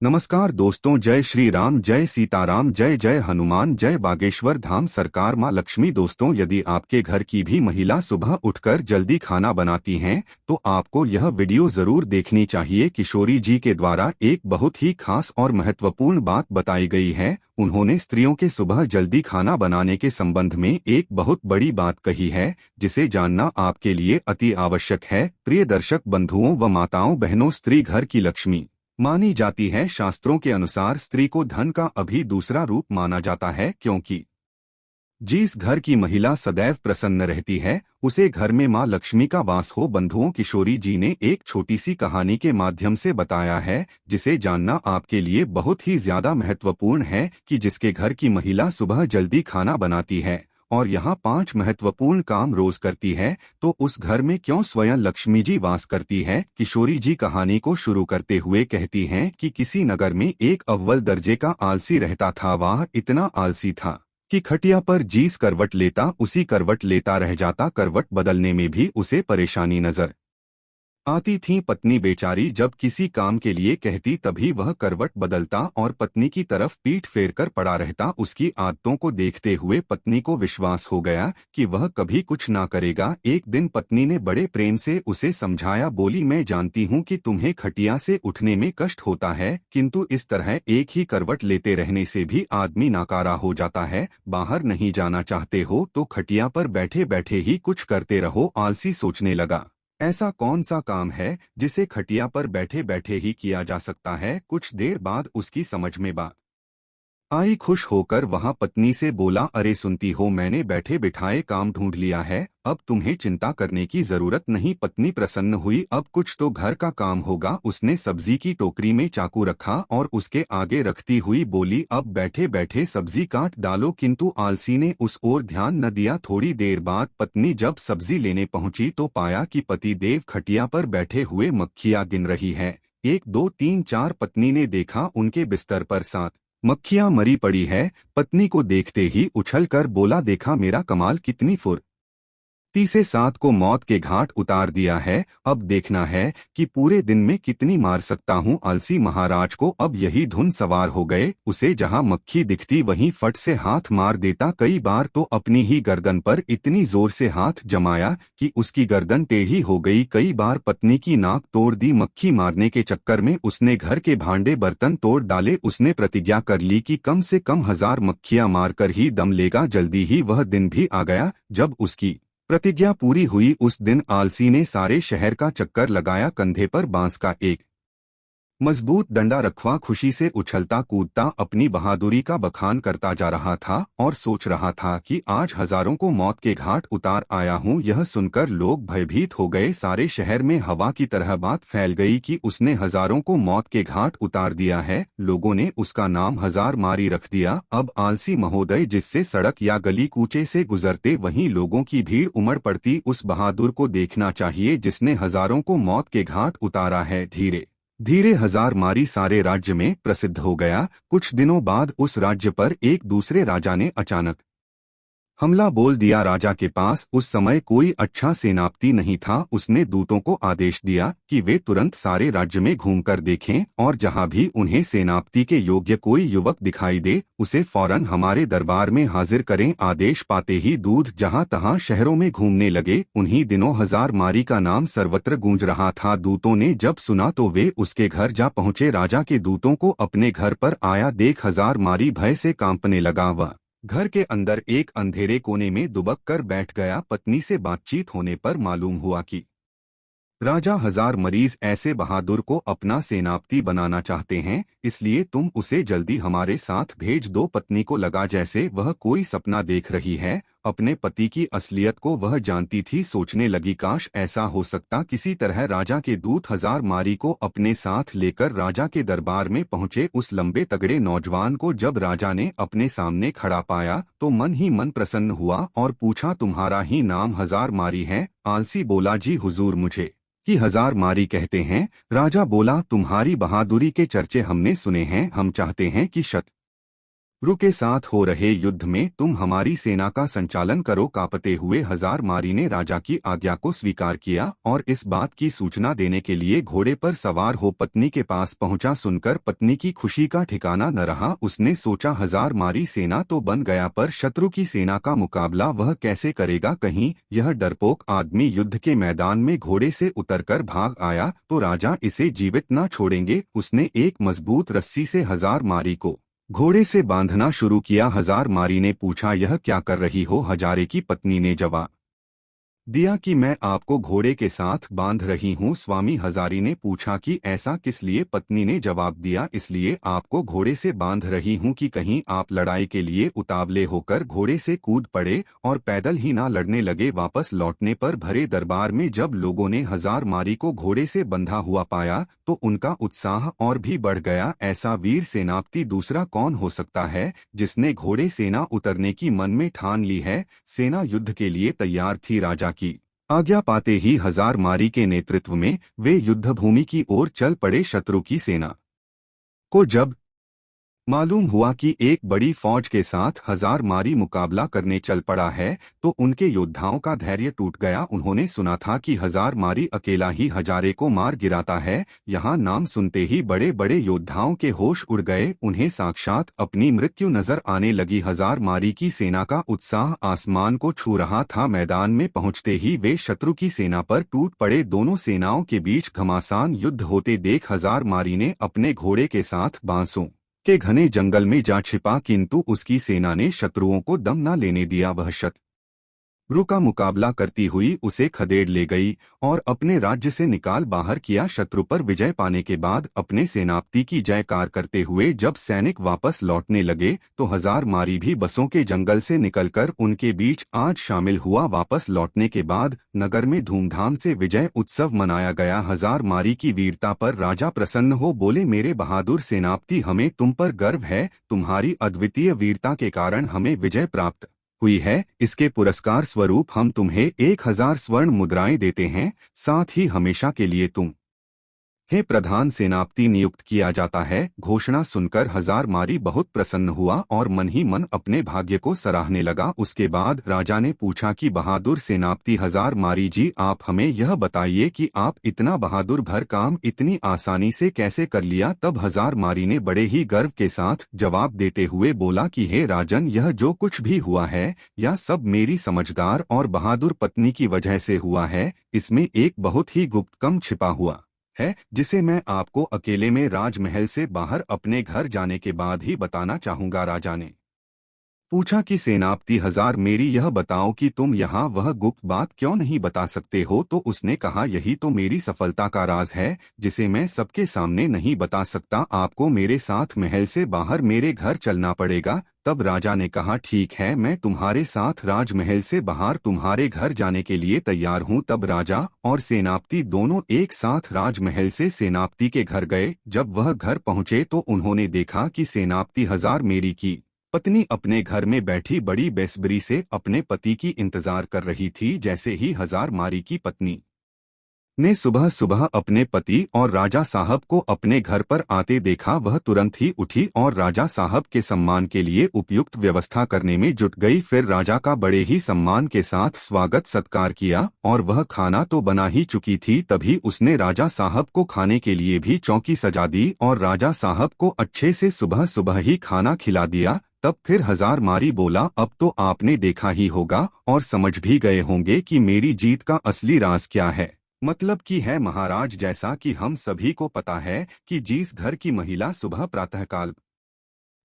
नमस्कार दोस्तों, जय श्री राम, जय सीताराम, जय जय हनुमान, जय बागेश्वर धाम सरकार माँ लक्ष्मी। दोस्तों, यदि आपके घर की भी महिला सुबह उठकर जल्दी खाना बनाती हैं तो आपको यह वीडियो जरूर देखनी चाहिए। किशोरी जी के द्वारा एक बहुत ही खास और महत्वपूर्ण बात बताई गई है। उन्होंने स्त्रियों के सुबह जल्दी खाना बनाने के संबंध में एक बहुत बड़ी बात कही है, जिसे जानना आपके लिए अति आवश्यक है। प्रिय दर्शक बंधुओं व माताओं बहनों, स्त्री घर की लक्ष्मी मानी जाती है। शास्त्रों के अनुसार स्त्री को धन का अभी दूसरा रूप माना जाता है, क्योंकि जिस घर की महिला सदैव प्रसन्न रहती है उसे घर में मां लक्ष्मी का वास हो। बंधुओं, किशोरी जी ने एक छोटी सी कहानी के माध्यम से बताया है, जिसे जानना आपके लिए बहुत ही ज्यादा महत्वपूर्ण है कि जिसके घर की महिला सुबह जल्दी खाना बनाती है और यहाँ 5 महत्वपूर्ण काम रोज करती है, तो उस घर में क्यों स्वयं लक्ष्मी जी वास करती है। किशोरी जी कहानी को शुरू करते हुए कहती हैं कि किसी नगर में एक अव्वल दर्जे का आलसी रहता था। वह इतना आलसी था कि खटिया पर जिस करवट लेता उसी करवट लेता रह जाता। करवट बदलने में भी उसे परेशानी नजर आती थी। पत्नी बेचारी जब किसी काम के लिए कहती तभी वह करवट बदलता और पत्नी की तरफ पीठ फेर कर पड़ा रहता। उसकी आदतों को देखते हुए पत्नी को विश्वास हो गया कि वह कभी कुछ ना करेगा। एक दिन पत्नी ने बड़े प्रेम से उसे समझाया। बोली, मैं जानती हूँ कि तुम्हें खटिया से उठने में कष्ट होता है, किंतु इस तरह एक ही करवट लेते रहने से भी आदमी नाकारा हो जाता है। बाहर नहीं जाना चाहते हो तो खटिया पर बैठे बैठे ही कुछ करते रहो। आलसी सोचने लगा, ऐसा कौन सा काम है जिसे खटिया पर बैठे बैठे ही किया जा सकता है। कुछ देर बाद उसकी समझ में बात आई। खुश होकर वहां पत्नी से बोला, अरे सुनती हो, मैंने बैठे बिठाए काम ढूंढ लिया है, अब तुम्हें चिंता करने की जरूरत नहीं। पत्नी प्रसन्न हुई, अब कुछ तो घर का काम होगा। उसने सब्जी की टोकरी में चाकू रखा और उसके आगे रखती हुई बोली, अब बैठे बैठे सब्जी काट डालो। किंतु आलसी ने उस ओर ध्यान न दिया। थोड़ी देर बाद पत्नी जब सब्जी लेने पहुंची तो पाया कि पति देव खटिया पर बैठे हुए मक्खियां गिन रही है। 1 2 3 4 पत्नी ने देखा, उनके बिस्तर पर 7 मक्खियां मरी पड़ी है। पत्नी को देखते ही उछलकर बोला, देखा मेरा कमाल, कितनी फुर्ती से 7 को मौत के घाट उतार दिया है। अब देखना है कि पूरे दिन में कितनी मार सकता हूँ। आलसी महाराज को अब यही धुन सवार हो गए। उसे जहाँ मक्खी दिखती वहीं फट से हाथ मार देता। कई बार तो अपनी ही गर्दन पर इतनी जोर से हाथ जमाया कि उसकी गर्दन टेढ़ी हो गई। कई बार पत्नी की नाक तोड़ दी। मक्खी मारने के चक्कर में उसने घर के भांडे बर्तन तोड़ डाले। उसने प्रतिज्ञा कर ली कि कम से कम 1000 मक्खियां मारकर ही दम लेगा। जल्दी ही वह दिन भी आ गया जब उसकी प्रतिज्ञा पूरी हुई। उस दिन आलसी ने सारे शहर का चक्कर लगाया। कंधे पर बांस का एक मजबूत डंडा रखवा खुशी से उछलता कूदता अपनी बहादुरी का बखान करता जा रहा था और सोच रहा था कि आज हजारों को मौत के घाट उतार आया हूँ। यह सुनकर लोग भयभीत हो गए। सारे शहर में हवा की तरह बात फैल गई कि उसने हजारों को मौत के घाट उतार दिया है। लोगों ने उसका नाम 1000 मारी रख दिया। अब आलसी महोदय जिससे सड़क या गली कूचे से गुजरते वहीं लोगों की भीड़ उमड़ पड़ती। उस बहादुर को देखना चाहिए जिसने हजारों को मौत के घाट उतारा है। धीरे धीरे 1000 मारी सारे राज्य में प्रसिद्ध हो गया। कुछ दिनों बाद उस राज्य पर एक दूसरे राजा ने अचानक हमला बोल दिया। राजा के पास उस समय कोई अच्छा सेनापति नहीं था। उसने दूतों को आदेश दिया कि वे तुरंत सारे राज्य में घूमकर देखें और जहां भी उन्हें सेनापति के योग्य कोई युवक दिखाई दे उसे फौरन हमारे दरबार में हाजिर करें। आदेश पाते ही दूत जहां तहां शहरों में घूमने लगे। उन्हीं दिनों 1000 मारी का नाम सर्वत्र गूंज रहा था। दूतों ने जब सुना तो वे उसके घर जा पहुंचे। राजा के दूतों को अपने घर पर आया देख 1000 मारी भय से कांपने लगा। वह घर के अंदर एक अंधेरे कोने में दुबक कर बैठ गया। पत्नी से बातचीत होने पर मालूम हुआ कि राजा 1000 मरीज ऐसे बहादुर को अपना सेनापति बनाना चाहते हैं, इसलिए तुम उसे जल्दी हमारे साथ भेज दो। पत्नी को लगा जैसे वह कोई सपना देख रही है। अपने पति की असलियत को वह जानती थी। सोचने लगी, काश ऐसा हो सकता। किसी तरह राजा के दूत 1000 मारी को अपने साथ लेकर राजा के दरबार में पहुंचे। उस लंबे तगड़े नौजवान को जब राजा ने अपने सामने खड़ा पाया तो मन ही मन प्रसन्न हुआ और पूछा, तुम्हारा ही नाम 1000 मारी है? आलसी बोला, जी हुजूर, मुझे कि 1000 मारी कहते हैं। राजा बोला, तुम्हारी बहादुरी के चर्चे हमने सुने हैं। हम चाहते हैं कि के साथ हो रहे युद्ध में तुम हमारी सेना का संचालन करो। कांपते हुए हजार मारी ने राजा की आज्ञा को स्वीकार किया और इस बात की सूचना देने के लिए घोड़े पर सवार हो पत्नी के पास पहुंचा। सुनकर पत्नी की खुशी का ठिकाना न रहा। उसने सोचा हजार मारी सेना तो बन गया, पर शत्रु की सेना का मुकाबला वह कैसे करेगा। कहीं यह डरपोक आदमी युद्ध के मैदान में घोड़े से उतरकर भाग आया तो राजा इसे जीवित न छोड़ेंगे। उसने एक मजबूत रस्सी से हजार मारी को घोड़े से बांधना शुरू किया। हजार मारी ने पूछा, यह क्या कर रही हो? हजारे की पत्नी ने जवाब दिया कि मैं आपको घोड़े के साथ बांध रही हूँ। स्वामी हजारी ने पूछा कि ऐसा किस लिए? पत्नी ने जवाब दिया, इसलिए आपको घोड़े से बांध रही हूँ कि कहीं आप लड़ाई के लिए उतावले होकर घोड़े से कूद पड़े और पैदल ही ना लड़ने लगे। वापस लौटने पर भरे दरबार में जब लोगों ने हजार मारी को घोड़े से बंधा हुआ पाया तो उनका उत्साह और भी बढ़ गया। ऐसा वीर सेनापति दूसरा कौन हो सकता है जिसने घोड़े सेना उतरने की मन में ठान ली है। सेना युद्ध के लिए तैयार थी। राजा की आज्ञा पाते ही हजार मारी के नेतृत्व में वे युद्धभूमि की ओर चल पड़े। शत्रु की सेना को जब मालूम हुआ कि एक बड़ी फौज के साथ हजार मारी मुकाबला करने चल पड़ा है तो उनके योद्धाओं का धैर्य टूट गया। उन्होंने सुना था कि हजार मारी अकेला ही हजारे को मार गिराता है। यहाँ नाम सुनते ही बड़े बड़े योद्धाओं के होश उड़ गए। उन्हें साक्षात अपनी मृत्यु नजर आने लगी। हजार मारी की सेना का उत्साह आसमान को छू रहा था। मैदान में पहुंचते ही वे शत्रु की सेना पर टूट पड़े। दोनों सेनाओं के बीच घमासान युद्ध होते देख हजार मारी ने अपने घोड़े के साथ बांसों के घने जंगल में जा छिपा, किंतु उसकी सेना ने शत्रुओं को दम न लेने दिया। वह शत्रु का मुकाबला करती हुई उसे खदेड़ ले गई और अपने राज्य से निकाल बाहर किया। शत्रु पर विजय पाने के बाद अपने सेनापति की जयकार करते हुए जब सैनिक वापस लौटने लगे तो हजार मारी भी बसों के जंगल से निकलकर उनके बीच आज शामिल हुआ। वापस लौटने के बाद नगर में धूमधाम से विजय उत्सव मनाया गया। हजार मारी की वीरता पर राजा प्रसन्न हो बोले, मेरे बहादुर सेनापति, हमें तुम पर गर्व है। तुम्हारी अद्वितीय वीरता के कारण हमें विजय प्राप्त हुई है। इसके पुरस्कार स्वरूप हम तुम्हें 1000 स्वर्ण मुद्राएं देते हैं। साथ ही हमेशा के लिए तुम हे प्रधान सेनापति नियुक्त किया जाता है। घोषणा सुनकर हजार मारी बहुत प्रसन्न हुआ और मन ही मन अपने भाग्य को सराहने लगा। उसके बाद राजा ने पूछा कि बहादुर सेनापति हजार मारी जी, आप हमें यह बताइए कि आप इतना बहादुर भर काम इतनी आसानी से कैसे कर लिया। तब हजार मारी ने बड़े ही गर्व के साथ जवाब देते हुए बोला कि हे राजन, यह जो कुछ भी हुआ है यह सब मेरी समझदार और बहादुर पत्नी की वजह से हुआ है। इसमें एक बहुत ही गुप्त कम छिपा हुआ है जिसे मैं आपको अकेले में राजमहल से बाहर अपने घर जाने के बाद ही बताना चाहूंगा। राजा ने पूछा कि सेनापति हजार, मेरी यह बताओ कि तुम यहाँ वह गुप्त बात क्यों नहीं बता सकते हो। तो उसने कहा, यही तो मेरी सफलता का राज है जिसे मैं सबके सामने नहीं बता सकता। आपको मेरे साथ महल से बाहर मेरे घर चलना पड़ेगा। तब राजा ने कहा, ठीक है, मैं तुम्हारे साथ राजमहल से बाहर तुम्हारे घर जाने के लिए तैयार हूँ। तब राजा और सेनापति दोनों एक साथ राजमहल से सेनापति के घर गए। जब वह घर पहुँचे तो उन्होंने देखा कि सेनापति हजार मेरी की पत्नी अपने घर में बैठी बड़ी बेसब्री से अपने पति की इंतजार कर रही थी। जैसे ही हजार मारी की पत्नी ने सुबह सुबह अपने पति और राजा साहब को अपने घर पर आते देखा, वह तुरंत ही उठी और राजा साहब के सम्मान के लिए उपयुक्त व्यवस्था करने में जुट गई। फिर राजा का बड़े ही सम्मान के साथ स्वागत सत्कार किया और वह खाना तो बना ही चुकी थी तभी उसने राजा साहब को खाने के लिए भी चौकी सजा दी और राजा साहब को अच्छे से सुबह सुबह ही खाना खिला दिया। तब फिर हजार मारी बोला, अब तो आपने देखा ही होगा और समझ भी गए होंगे कि मेरी जीत का असली राज क्या है। मतलब की है महाराज, जैसा कि हम सभी को पता है कि जिस घर की महिला सुबह प्रातःकाल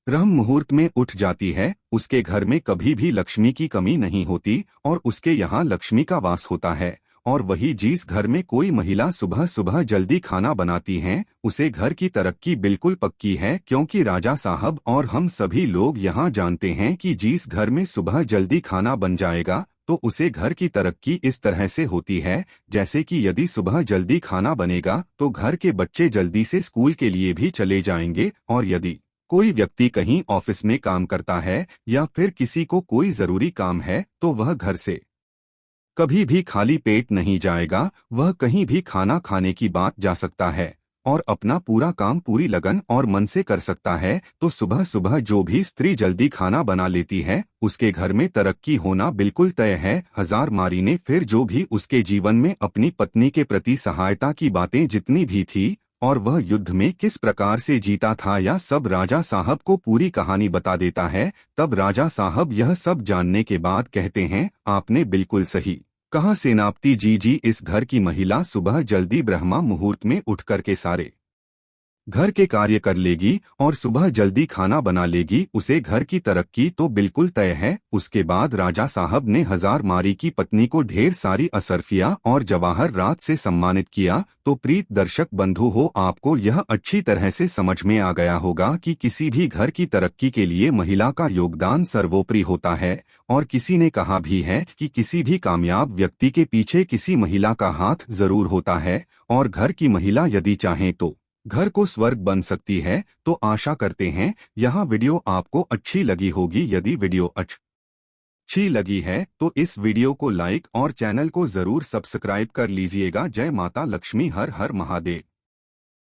ब्रह्म मुहूर्त में उठ जाती है उसके घर में कभी भी लक्ष्मी की कमी नहीं होती और उसके यहाँ लक्ष्मी का वास होता है। और वही जिस घर में कोई महिला सुबह सुबह जल्दी खाना बनाती हैं उसे घर की तरक्की बिल्कुल पक्की है, क्योंकि राजा साहब और हम सभी लोग यहाँ जानते हैं कि जिस घर में सुबह जल्दी खाना बन जाएगा तो उसे घर की तरक्की इस तरह से होती है जैसे कि यदि सुबह जल्दी खाना बनेगा तो घर के बच्चे जल्दी से स्कूल के लिए भी चले जाएंगे, और यदि कोई व्यक्ति कहीं ऑफिस में काम करता है या फिर किसी को कोई जरूरी काम है तो वह घर से कभी भी खाली पेट नहीं जाएगा, वह कहीं भी खाना खाने की बात जा सकता है। और अपना पूरा काम पूरी लगन और मन से कर सकता है, तो सुबह सुबह जो भी स्त्री जल्दी खाना बना लेती है उसके घर में तरक्की होना बिल्कुल तय है। हजार मारी ने फिर जो भी उसके जीवन में अपनी पत्नी के प्रति सहायता की बातें जितनी भी थी और वह युद्ध में किस प्रकार से जीता था, यह सब राजा साहब को पूरी कहानी बता देता है। तब राजा साहब यह सब जानने के बाद कहते हैं, आपने बिल्कुल सही कहा सेनापति जी, इस घर की महिला सुबह जल्दी ब्रह्मा मुहूर्त में उठकर के सारे घर के कार्य कर लेगी और सुबह जल्दी खाना बना लेगी, उसे घर की तरक्की तो बिल्कुल तय है। उसके बाद राजा साहब ने हजार मारी की पत्नी को ढेर सारी असरफिया और जवाहर रात से सम्मानित किया। तो प्रीत दर्शक बंधु हो, आपको यह अच्छी तरह से समझ में आ गया होगा कि किसी भी घर की तरक्की के लिए महिला का योगदान सर्वोपरि होता है। और किसी ने कहा भी है कि किसी भी कामयाब व्यक्ति के पीछे किसी महिला का हाथ जरूर होता है, और घर की महिला यदि चाहें तो घर को स्वर्ग बन सकती है। तो आशा करते हैं यह वीडियो आपको अच्छी लगी होगी। यदि वीडियो अच्छी लगी है तो इस वीडियो को लाइक और चैनल को जरूर सब्सक्राइब कर लीजिएगा। जय माता लक्ष्मी, हर हर महादेव।